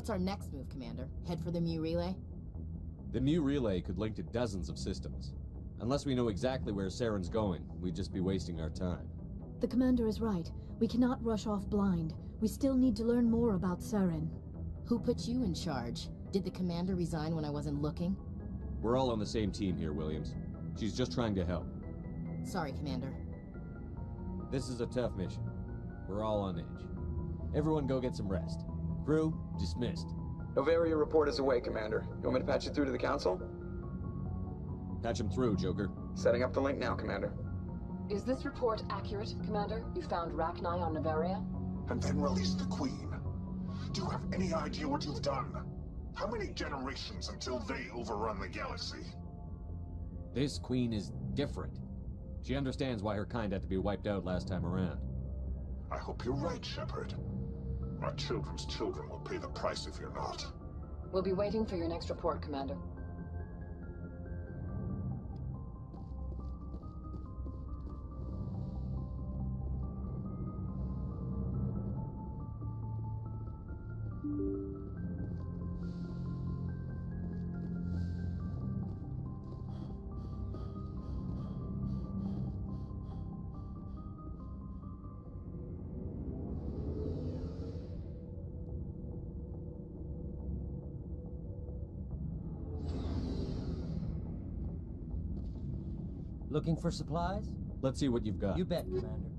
What's our next move, Commander? Head for the Mu relay? The Mu relay could link to dozens of systems. Unless we know exactly where Saren's going, we'd just be wasting our time. The Commander is right. We cannot rush off blind. We still need to learn more about Saren. Who put you in charge? Did the Commander resign when I wasn't looking? We're all on the same team here, Williams. She's just trying to help. Sorry, Commander. This is a tough mission. We're all on edge. Everyone go get some rest. Crew, dismissed. Novaria report is away, Commander. You want me to patch you through to the Council? Patch him through, Joker. Setting up the link now, Commander. Is this report accurate, Commander? You found Rachni on Novaria? And then released the Queen. Do you have any idea what you've done? How many generations until they overrun the galaxy? This Queen is different. She understands why her kind had to be wiped out last time around. I hope you're right, Shepard. My children's children will pay the price if you're not. We'll be waiting for your next report, Commander. Looking for supplies? Let's see what you've got. You bet, Commander.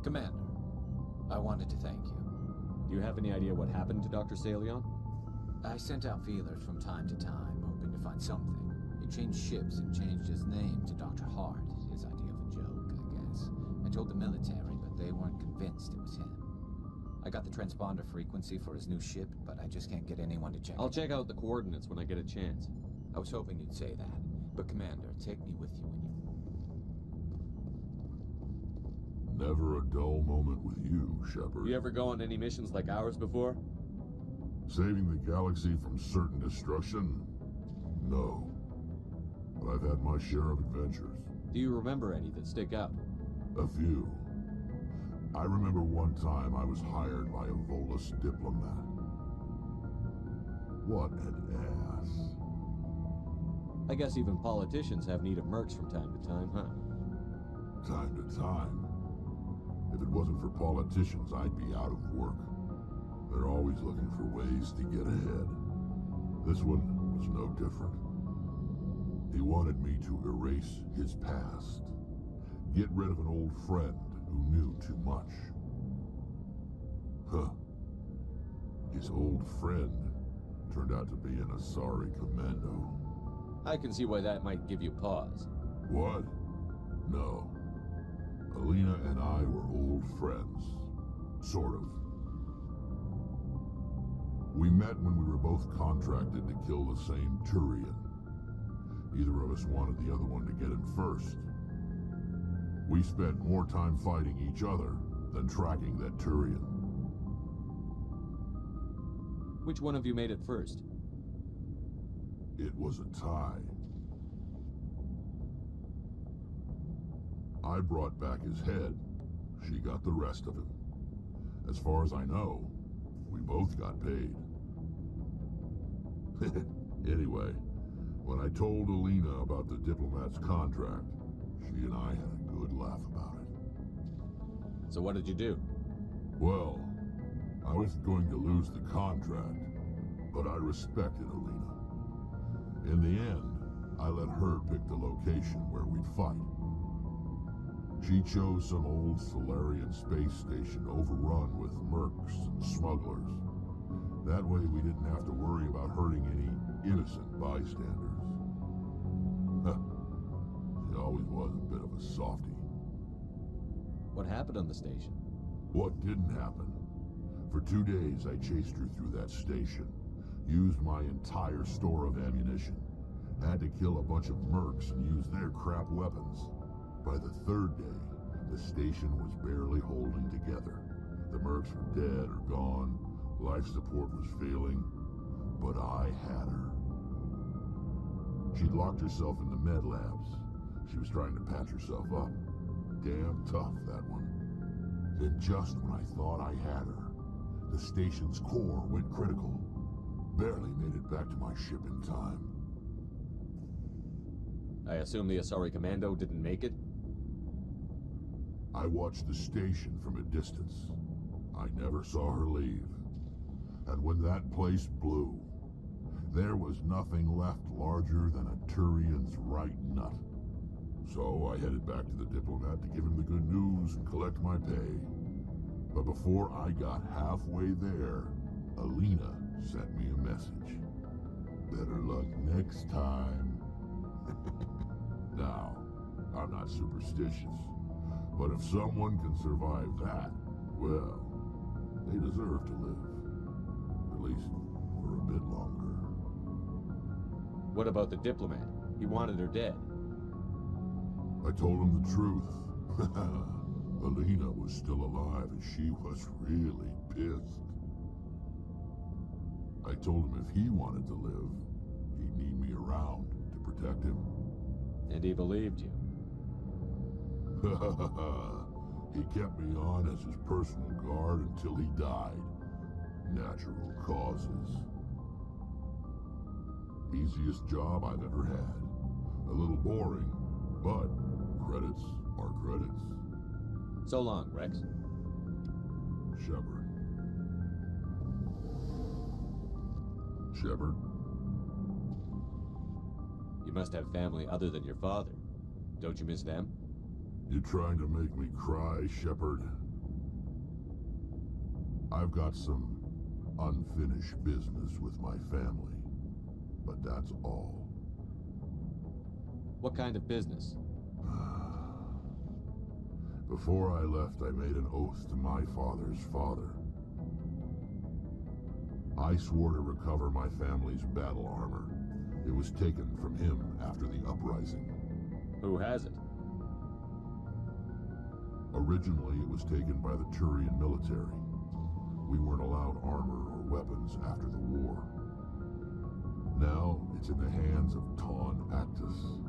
Commander, I wanted to thank you. Do you have any idea what happened to Dr. Salion? I sent out feelers from time to time, hoping to find something. He changed ships and changed his name to Dr. Hart, his idea of a joke, I guess. I told the military, but they weren't convinced it was him. I got the transponder frequency for his new ship, but I just can't get anyone to check it. I'll check out the coordinates when I get a chance. I was hoping you'd say that. But Commander, take me with you when you... Never a dull moment with you, Shepard. You ever go on any missions like ours before? Saving the galaxy from certain destruction? No. But I've had my share of adventures. Do you remember any that stick out? A few. I remember one time I was hired by a Volus diplomat. What an ass. I guess even politicians have need of mercs from time to time, huh? Time to time. If it wasn't for politicians, I'd be out of work. They're always looking for ways to get ahead. This one was no different. He wanted me to erase his past. Get rid of an old friend who knew too much. Huh. His old friend turned out to be an Asari commando. I can see why that might give you pause. What? No. Alina and I were old friends. Sort of. We met when we were both contracted to kill the same Turian. Neither of us wanted the other one to get him first. We spent more time fighting each other than tracking that Turian. Which one of you made it first? It was a tie. I brought back his head. She got the rest of him. As far as I know, we both got paid. Anyway, when I told Alina about the diplomat's contract, she and I had a good laugh about it. So what did you do? Well, I was going to lose the contract, but I respected Alina. In the end, I let her pick the location where we'd fight. She chose some old Solarian space station overrun with mercs and smugglers. That way we didn't have to worry about hurting any innocent bystanders. She always was a bit of a softie. What happened on the station? What didn't happen? For 2 days I chased her through that station, used my entire store of ammunition, had to kill a bunch of mercs and use their crap weapons. By the 3rd day, the station was barely holding together. The mercs were dead or gone, life support was failing, but I had her. She'd locked herself in the med labs. She was trying to patch herself up. Damn tough, that one. Then just when I thought I had her, the station's core went critical. Barely made it back to my ship in time. I assume the Asari Commando didn't make it? I watched the station from a distance. I never saw her leave. And when that place blew, there was nothing left larger than a Turian's right nut. So I headed back to the diplomat to give him the good news and collect my pay. But before I got halfway there, Alina sent me a message. Better luck next time. Now, I'm not superstitious, but if someone can survive that, well, they deserve to live. At least for a bit longer. What about the diplomat? He wanted her dead. I told him the truth. Alina was still alive and she was really pissed. I told him if he wanted to live, he'd need me around to protect him. And he believed you. He kept me on as his personal guard until he died. Natural causes. Easiest job I've ever had. A little boring, but credits are credits. So long, Rex. Shepard. Shepard? You must have family other than your father. Don't you miss them? You trying to make me cry, Shepard? I've got some unfinished business with my family, but that's all. What kind of business? Before I left, I made an oath to my father's father. I swore to recover my family's battle armor. It was taken from him after the uprising. Who has it? Originally, it was taken by the Turian military. We weren't allowed armor or weapons after the war. Now, it's in the hands of Ton Actus,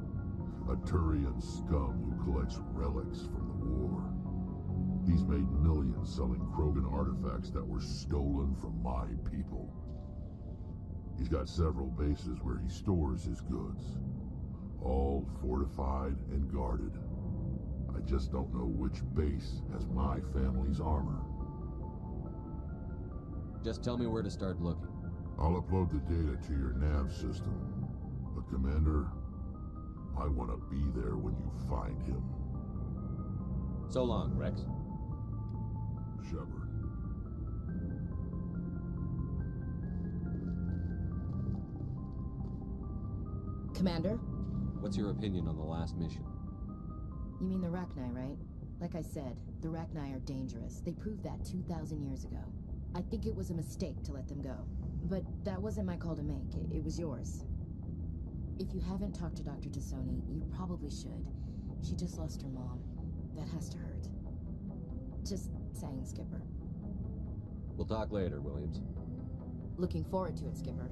a Turian scum who collects relics from the war. He's made millions selling Krogan artifacts that were stolen from my people. He's got several bases where he stores his goods, all fortified and guarded. I just don't know which base has my family's armor. Just tell me where to start looking. I'll upload the data to your nav system. But Commander, I want to be there when you find him. So long, Rex. Shepard. Commander? What's your opinion on the last mission? You mean the Rachni, right? Like I said, the Rachni are dangerous. They proved that 2,000 years ago. I think it was a mistake to let them go. But that wasn't my call to make. It was yours. If you haven't talked to Dr. Tassoni, you probably should. She just lost her mom. That has to hurt. Just saying, Skipper. We'll talk later, Williams. Looking forward to it, Skipper.